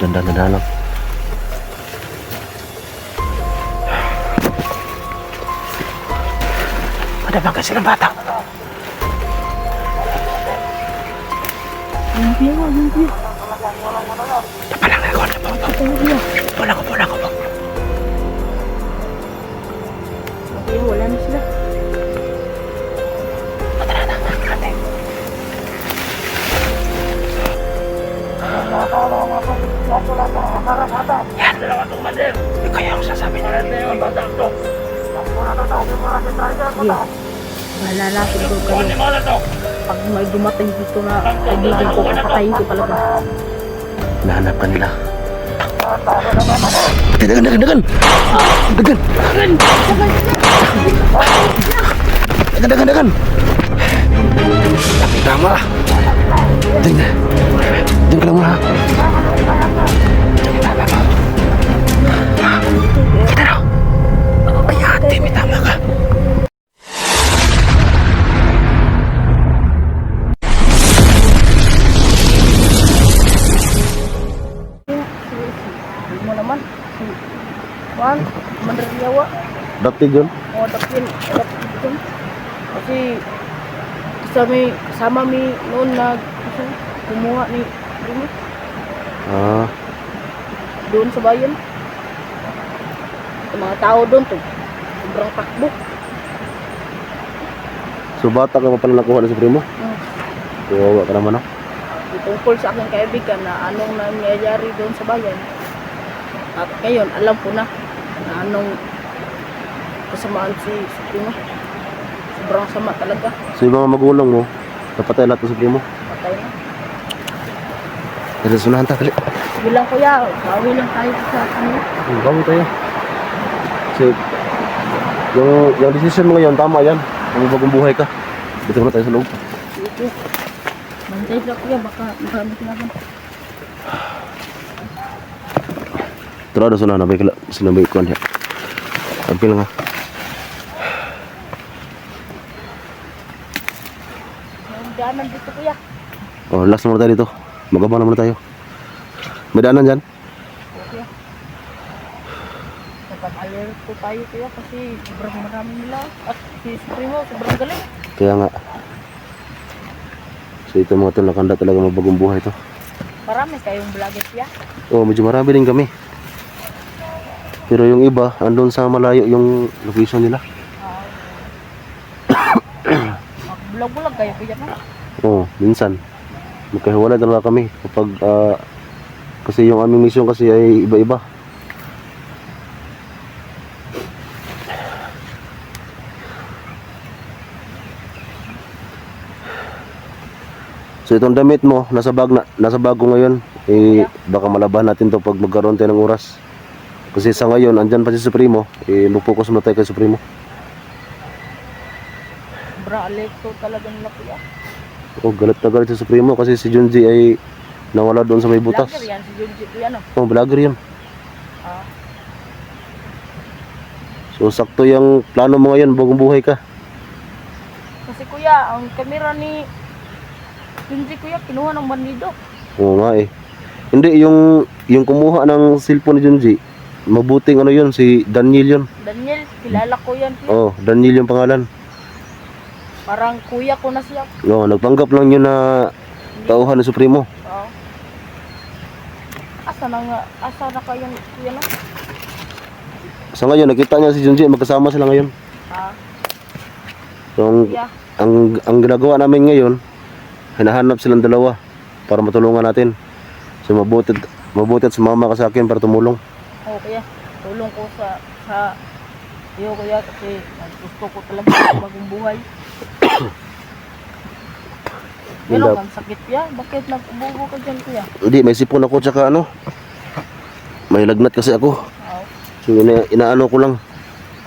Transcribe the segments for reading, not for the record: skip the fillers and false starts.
Dandan lang. Ada bang kasi ng bata? Hindi ako. Palang na ako. Pulang ko. Okay, wala na sila. Yan. Kaya ang sasabi niya. Sige. Malalapit ko kayo. Pag may dumating dito na kaibigan ko, papatayin ko talaga. Nahanap ka nila. Dagan. Tama. Diyan ka lang muna. Kita raw. Ay, ate, may tama ka. Hindi mo naman. Si Juan, Mandaryawa. Daptig yun? O, dapin yun. Kasi kasama mi noon kumuha ni Rumi doon sa bayan. Yung mga tao doon to sobrang takbo. So bata ka pa pala nakuha na sa primo? Kawawa ka naman, no? Tungkol sa aking kaibigan na anong nangyayari doon sa bayan. At ngayon alam ko na anong kasamaan si Primo. Sobrang sama talaga. So yung mga magulang mo, napatay lahat sa primo? Patay na. Dali, sunahan ta, dali. Sige lang kuya, bawi lang tayo sa kanila. Bago tayo. Kasi yung decision mo ngayon, tama yan. Kung bagong buhay ka. Dito na tayo sa loob. Sige. Bantay lang kuya, baka marami kinaban. Tara, ada sunahan. Sinabay ko niya. Tampil nga. May daanan dito kuya. Oh, last na muna tayo dito. Magabang na muna tayo. May daanan dyan? Okay. Dapat alert po tayo kuya kasi sobrang marami nila. At si Primo sobrang galing. Kaya nga. So ito mga tol, nakanda talaga mabagong buhay to. Marami kayong vlogger kuya. Oh, medyo marami din kami. Pero yung iba, andun sa malayo yung location nila. Mag-vlog kayo kuya na. Oo, minsan. Magkahiwalay talaga kami kapag kasi yung aming mission kasi ay iba-iba. So itong damit mo, nasa bag ko ngayon. Baka malabahan natin to pag magkaroon tayo ng oras. Kasi sa ngayon, andyan pa si Supremo. Mag-focus muna tayo kay Supremo. Alerto talaga nila kuya. Oh, galit na galit si Supremo kasi si Junji ay nawala doon sa may butas. Vlogger yan, si Junji kuya no? Oh, vlogger yun. Ah. So sakto yung plano mo ngayon, bagong buhay ka. Kasi kuya, ang kamera ni Junji kuya, kinuha ng bandido. Oo nga eh. Hindi, yung kumuha ng cellphone ni Junji, mabuting ano yun, si Daniel yun. Daniel, kilala ko yan kuya. Oh, Daniel yung pangalan. Parang kuya ko na siya. No, nagpanggap lang yun na tauhan ni Supremo. Oo. Asa na kayong kuya no? Sa ngayon, nakita niya si Junji, magkasama sila ngayon. Ah. So, Kuya. ang ginagawa namin ngayon, hinahanap silang dalawa para matulungan natin. So mabuti at sumama ka sa akin para tumulong. Oo kuya, tulong ko sa iyo kuya kasi gusto ko talaga bagong buhay. Pero ang sakit kuya, bakit nag-ubugo ka dyan kuya? Hindi, may sipon ako tsaka ano, may lagnat kasi ako. Oo. So inaano ko lang.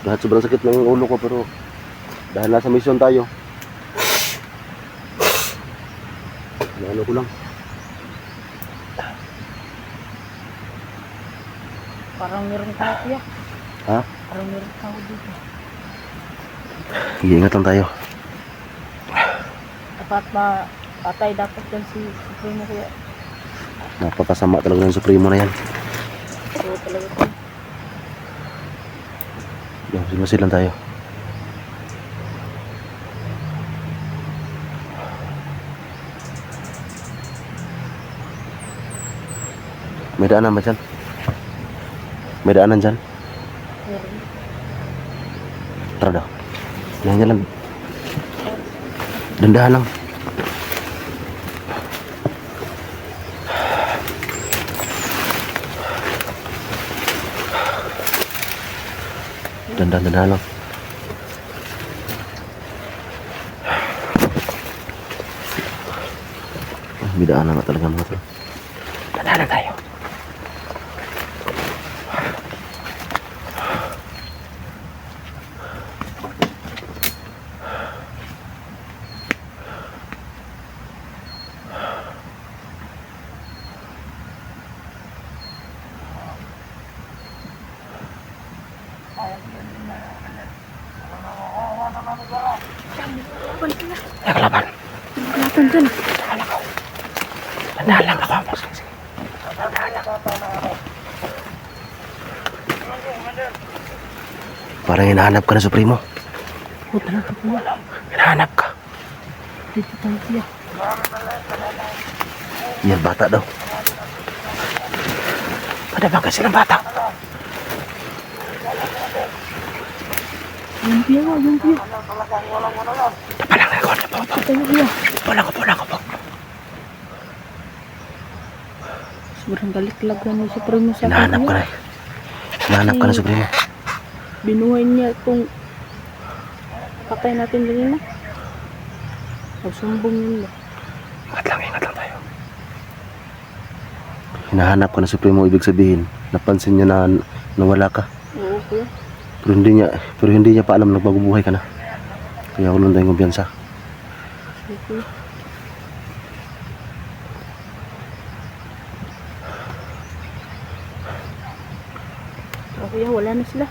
Lahat sobrang sakit ng ulo ko pero dahil nasa mission tayo, inaano ko lang. Parang meron tao kuya. Ha? Parang meron tao dito. Iingat lang tayo. Dapat patay dapat yan si Supremo kuya. Napakasama talaga ng Supremo na yan. Oo talaga po. Yung sinusil lang tayo. May daanan ba dyan? May daanan dyan? Meron. Tara daw. Yan lang. Dandahan lang. Dandahan lang. Bidaan na nga talaga mga tol. Dandahan lang tayo. Kalaban. Kalaban dyan. Dandahan lang ako. Parang hinahanap ka na, Supremo. Oo talaga kuya. Hinahanap ka. Dito tayo kuya. Yan, bata daw. Padabang ka silang bata. Yung kuya nga, yung kuya. Palang ako. Dito tayo kuya. Pulang ko. Sobrang galit-lag na ni Supremo sa akin Hinahanap ka kuya. na. Hinahanap ka na, Supremo. Binuhay niya itong patay natin din na. Nagsumbong yun na. Ingat lang tayo. Hinahanap ka na, Supremo. Ibig sabihin, napansin niya na nawala ka. Oo kuya. Pero hindi niya pa alam na magbubuhay ka na. Kaya wala tayong kumpiyansa. Sige kuya. O kuya, wala na sila.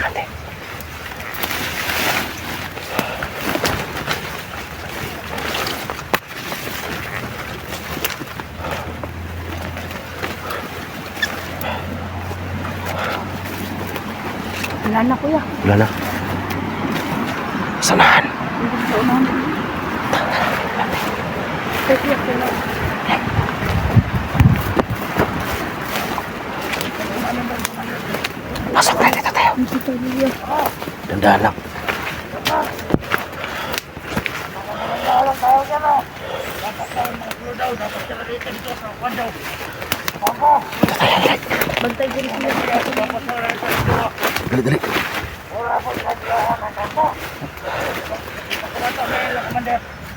Ate. Wala na kuya. Wala na. Sanahan. Hindi sa unahan. Kaya kuya, kuya. Pasok na dito tayo. Dito tayo kuya. Dandahan lang. Bantay din kuya. Dali.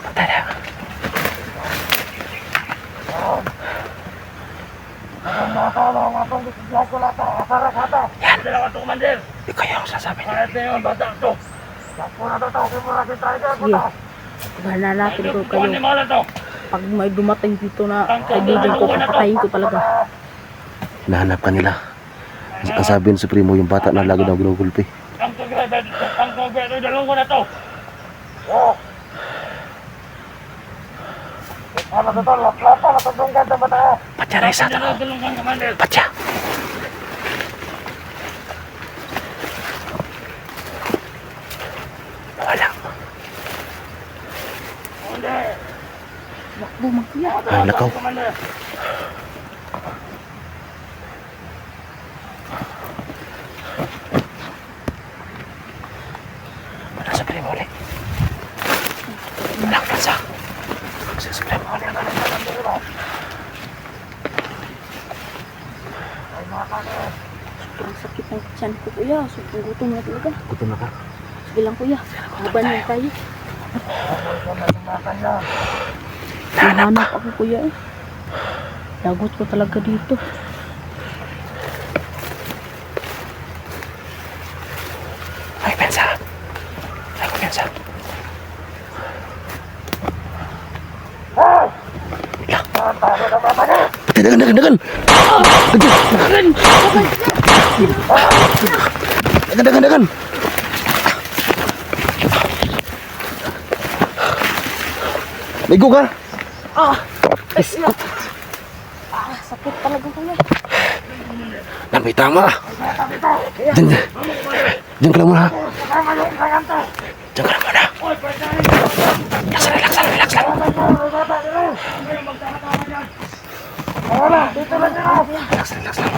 Bantay na. Yan. Ikaw yung sasabi niya. Sige. Bahala natin ko kayo. Pag may dumating dito na kaibigan ko, papatayin ko talaga. Hinahanap ka nila. Ang sabi ng Supremo, yung bata na lagi daw ginugulpi. Patya na isa daw. Patya. Wala. Makbo man kuya. Ay, nakaw. Wala sa Supremo ulit. Wala ka sa. Sa Supremo ulit. Sobrang sakit ng tiyan ko kuya. Sobrang gutom na talaga. Gutom na ka. Sige lang kuya. Laban lang tayo. Nahanap ako kuya eh. Lagot ko talaga dito. Ay, pensa. Ay, pensa. Dagan. Dagan. Ligo ka. Ah! Sakit talaga kuya. May tama. Diyan, diyan ka lang muna. Diyan ka lang muna. Relax lang. Relax lang.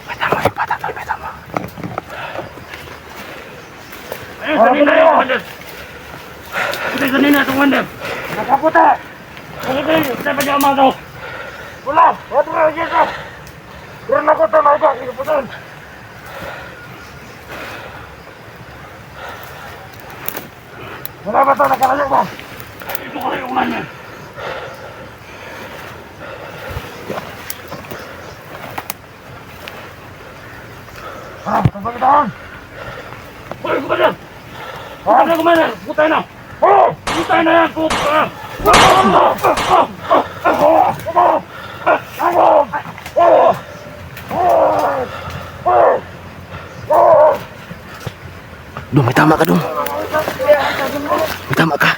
May tama yung bata tol. May tama. Kanina yung Wonder. Kanina itong Wonder. Nakaputa. Kanina, kita pa niya umagaw. Wala, wala na dito. Pero nakuta na ito, kinuputan. Wala ba ito, nakalayo ba? Ito kalayungan niya. Pagkakitaan! Hoy, kumanan! Kumanan! Putay na! Putay na yan! Putay na! Dong, may tama ka dong. May tama ka.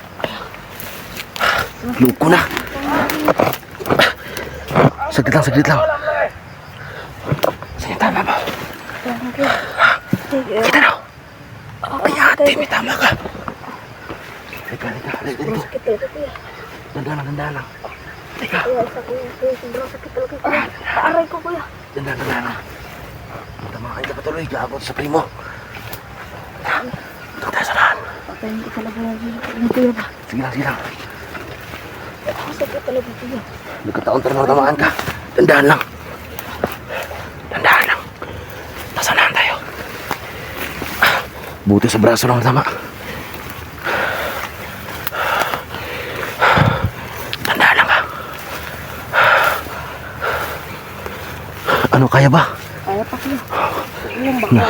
Luko na. Saglit lang. Saan yung tama mo? Kita daw. Ay, ate, may tama ka. Halika. Dandahan lang. Halika. Sobrang sakit talaga kuya. Aray ko kuya. Dandahan lang. Tamahin ka patuloy. Gaabot sa primo. Ito tayo sa daan. Patayin ko talaga yung kuya ba? Sige lang. Sakit talaga kuya. Nagkataon talaga tamaan ka. Dandahan lang. Nasanahan tayo. Buti sa braso lang tama. Dandahan lang ka. Ano, kaya ba? Kaya pa kuya. Ilang baka.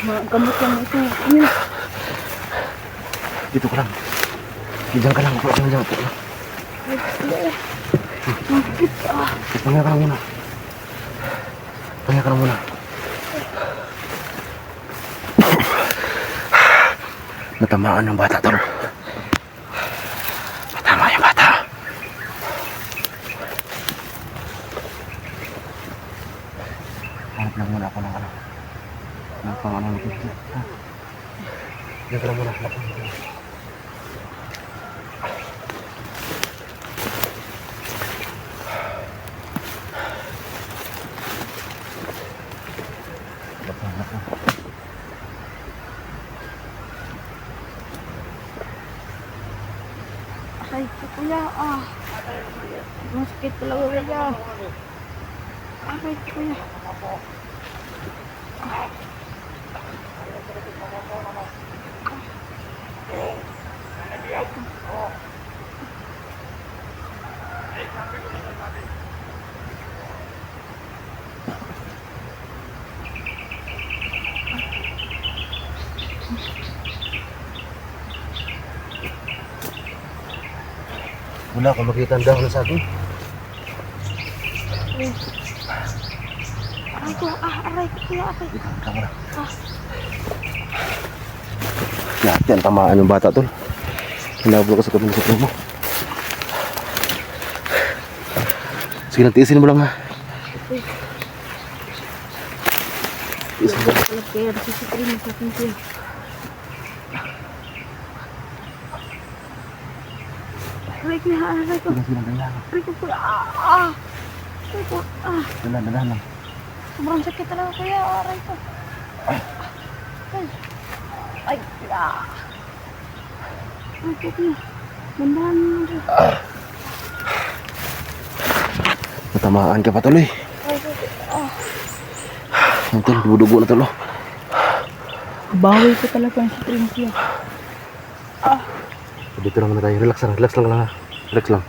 Gamot lang ito. Dito ka lang. Diyan ka lang. Upo ka lang. Pahinga ka lang muna. Natamaan ng bata, tol. Natama yung bata. Hanap lang muna ako ng ano. Ng pang-ano nito. Diyan ka lang muna. Aray ko kuya. Masakit talaga kuya. Aray ko kuya. Wala akong makita ang dahon sa akin. Aray ko. Aray ko kuya. Aray. Ikaw muna. Yate, ang tamaan yung bata, tol. Hinablo ka sa kapila sa primo. Sige lang, tiisin mo lang ha. Tiisin mo. Kaya nasisipin mo sa akin kuya. Aray ko. Aray ko. Sige lang, dandahan lang. Aray ko kuya. Aray ko. Dandahan lang. Sobrang sakit talaga kuya. Aray ko. Ay, kuya. Aray ko kuya. Bandahan mo siya. Natamaan ka pa, tuloy. Aray ko kuya. Ang tol, dugo na tulo. Bawi ko talaga ang string siya. Dito lang muna tayo. Relax lang ha. Relax lang.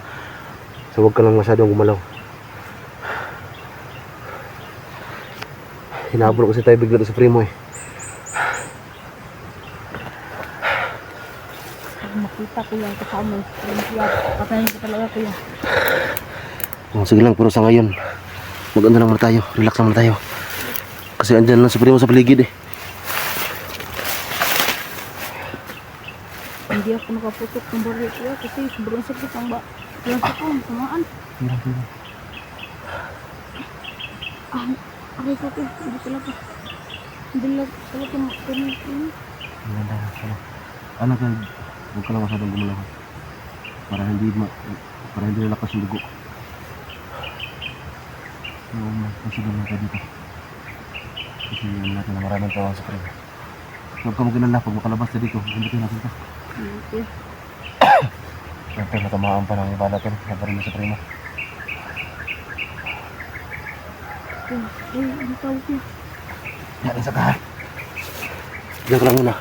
So huwag ka lang masyadong gumalaw. Hinabol kasi tayo bigla sa primo eh. Makita ko yan kasama yung string siya. Patayin ko talaga kuya. Oh, sige lang, pero sa ngayon mag-ano lang muna tayo. Relax lang muna tayo. Kasi andyan lang sa primo sa paligid eh. Hindi ako nakaputok ng baril kuya kasi sobrang sakit ang Wala pa ko, tamaan. Pira. Ah, aray ko ko, hindi talaga. Hindi lang talaga makinig. Maganda. Ano ka, huwag ka lang masyadong gumalaw. Para hindi lalakas yung dugo. Kasi doon ka dito. Kasi yun natin na maraming tawang sa krema. Huwag ka mag-alala, pag makalabas na dito, hindi natin ka. Okay. Siyempre, natamaan pa ng iba natin. Nabarin mo sa prima. Ay, ang tawag niya. Yan, isa ka ha. Diyan ka lang muna.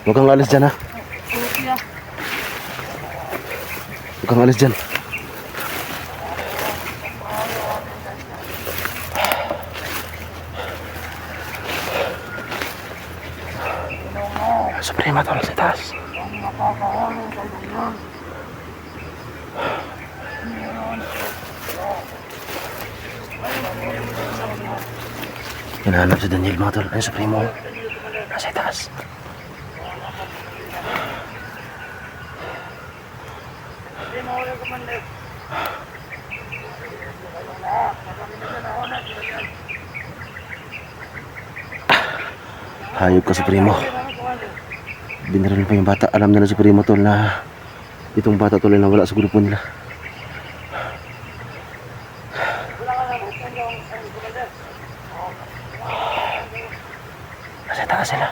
Huwag kang alis dyan ha. Okay ah. Huwag kang alis dyan. Suprema tolong sa taas. Hinahanap si Daniel mga tol. Ay, Supremo. Nasa taas. Hayop ka, Supremo. Binaril pa yung bata. Alam nila Supremo tol na itong bata tol ay nawala sa grupo nila. Nasa taas sila.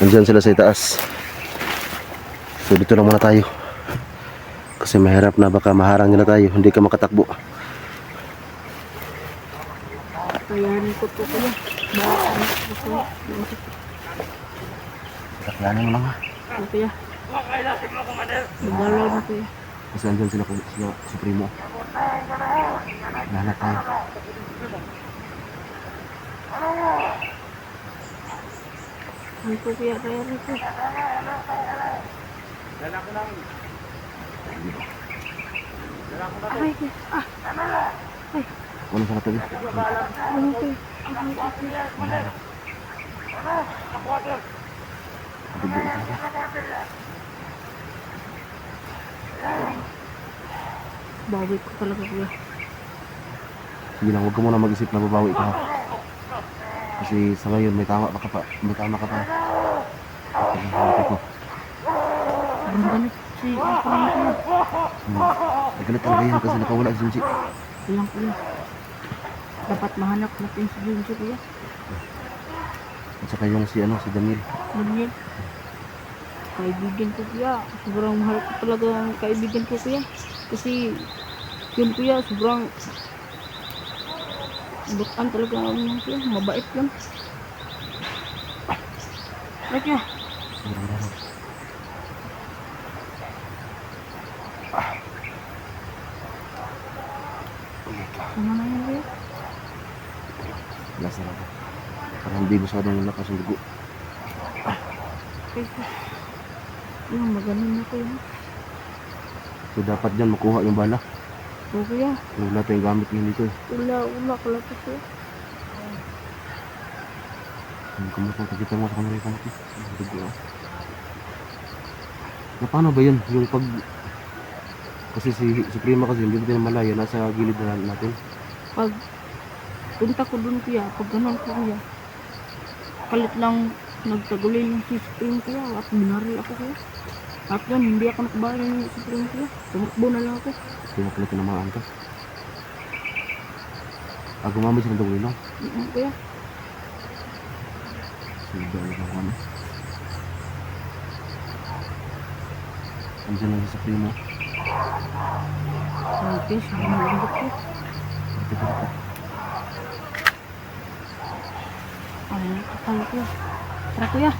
Nandiyan sila sa itaas. So dito lang muna tayo. Kasi mahirap na baka maharang nila tayo. Hindi ka makatakbo. Kayanin ko to kuya. Taklanin mo lang ha. Okay ah. Bumalaw na kuya. Kasi andyan sila Supremo. Nahanap tayo. Ay ko kuya, kayanin ko. Aray ko. Ah, Ano sa katabi? ano ko. Bawi ko talaga kuya. Sige lang, huwag ka muna mag-isip na babawi ka ha. Kasi sa ngayon may tama ka pa. Okay, hanapin ko. Ang ganit si ako lang kuya. Nagalit talaga yan kasi nakawala si Junji. Ilang kuya. Dapat mahanap natin si Junji kuya. At saka yung si Daniel. Daniel. Kaibigan ko kuya. Sobrang mahal ko talaga ang kaibigan ko kuya. Kasi yun kuya, sobrang bukan talaga ang kuya. Mabait yun. Right kuya. Sama na yun kuya. Lasa lang. Para hindi masyadong lakas ang dugo. Okay kuya. Yung magaling na kuya. So dapat dyan makuha yung bala. O kuya. Wala tayong gamit ngayon dito eh. Wala kalapit kuya. Hindi ko makikita mo sa kanila yung kamati. Ang dugo ah. Na paano ba yun? Yung pag... Kasi si Suprema kasi hindi natin malaya. Nasa gilid na natin. Pag punta ko dun kuya, pag ganun ko kuya, kalit lang nagtagulay yung si Supreme kuya at binaril ako kuya. At yun, hindi ako nakabayan ng Supreme kuya. Tumakbo na lang ako. Kaya pala tinamaan ka. Gumamit siya ng dawin lang. Kuya, Suda lang ano. Andiyan lang sa Supremo. okay, sabi mo lang ko. Ay, kapal kuya. Tara kuya.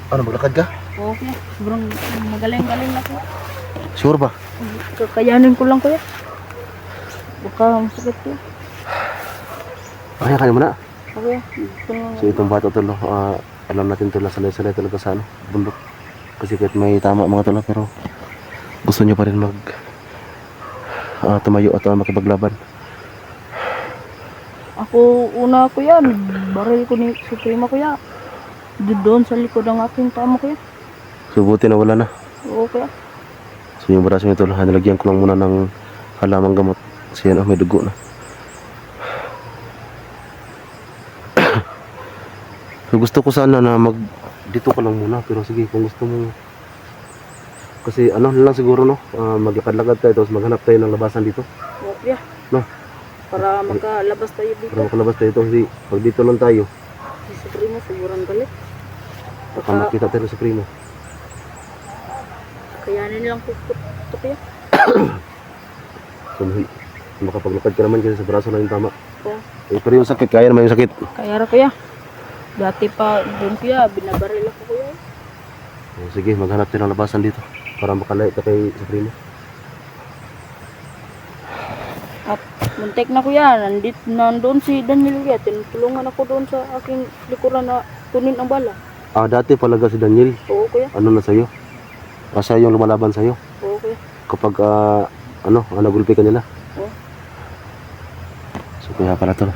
Ano, maglakad ka? Oo kuya, sobrang magaling-galing na kuya. Sure ba? Kakayanin ko lang kuya. Baka masakit kuya. Kaya mo na. Okay, So itong bata tol, alam natin tol na sanay-sanay talaga sa bundok. Kasi kahit may tama mga tol, pero gusto niya pa rin mag tumayo at makipaglaban. ako Ako una kuya, baril ko ni Suprema kuya. Doon sa likod ng aking tama kuya. So buti na wala na. Oo kuya. So yung braso nito, nilagyan ko lang muna ng halamang gamot. Kasi yan, may dugo na. So gusto ko sana na dito ka lang muna, pero sige kung gusto mo. Kasi ano lang siguro no, maglakad-lakad tayo tapos maghanap tayo ng labasan dito. Oo kuya. No, Para makalabas tayo dito. para makalabas tayo dito kasi pag dito lang tayo, Si Suprema sigurang galit. baka makita tayo sa primo. Kayanin lang po ito kuya. So makapaglakad ka naman kasi sa braso lang yung tama. Oo. Eh, pero yung sakit, kaya naman yung sakit. Kaya ra kuya. Dati pa doon kuya, binabaril ako kuya. Sige, maghanap tayo ng labasan dito para makalay ka kay Supremo. At muntik na kuya, nandoon si Daniel kuya. Tinutulungan ako doon sa aking likuran na kunin ang bala. Dati palaga si Daniel, Oo kuya. ano na sa'yo? Siya yung lumalaban sa'yo Oo kuya. kapag nagulpi ka nila. Oo. So kaya pala to.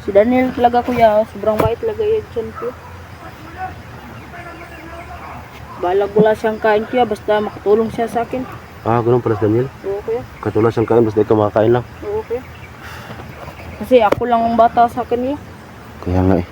Si Daniel talaga kuya, sobrang bait talaga yan dyan kuya. Balag wala siyang kain kuya, basta makatulong siya sa akin. Ganun pala si Daniel. Oo kuya. Katulad siyang kain, basta ikaw makakain lang. Oo kuya. Kasi ako lang ang bata sa akin niya. Kaya nga eh.